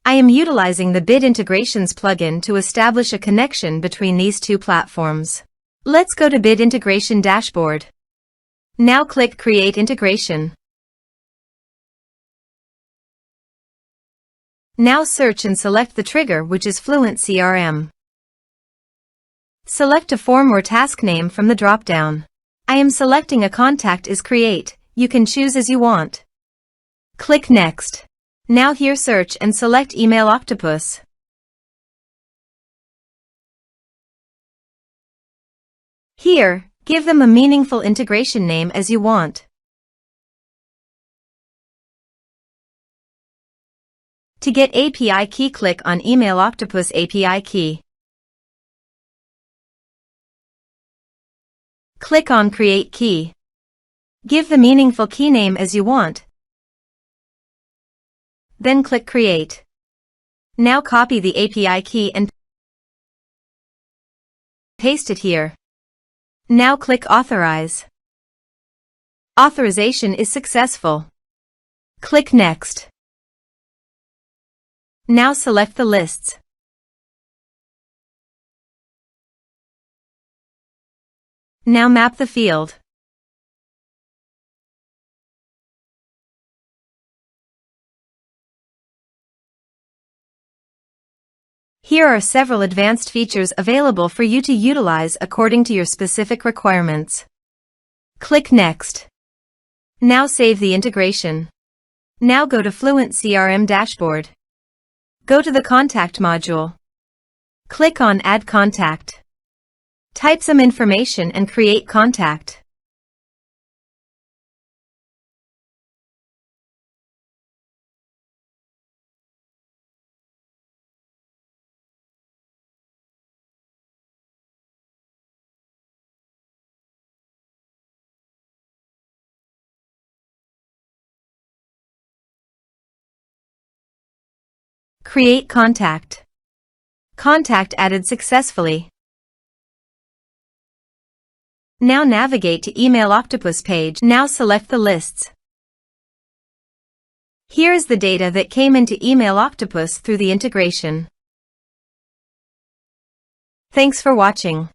I am utilizing the Bid Integrations plugin to establish a connection between these two platforms. Let's go to Bid Integration Dashboard. Now click Create Integration. Now search and select the trigger, which is FluentCRM. Select a form or task name from the drop-down. I am selecting a contact is Create. You can choose as you want. Click Next. Now here search and select Email Octopus. Here, give them a meaningful integration name as you want. To get API key, click on Email Octopus API key. Click on Create Key. Give the meaningful key name as you want. Then click Create. Now copy the API key and paste it here. Now click Authorize. Authorization is successful. Click Next. Now select the lists. Now map the field. Here are several advanced features available for you to utilize according to your specific requirements. Click Next. Now save the integration. Now go to FluentCRM Dashboard. Go to the Contact module. Click on Add Contact. Type some information and create contact. Create contact. Contact added successfully. Now navigate to Email Octopus page. Now select the lists. Here is the data that came into Email Octopus through the integration. Thanks for watching.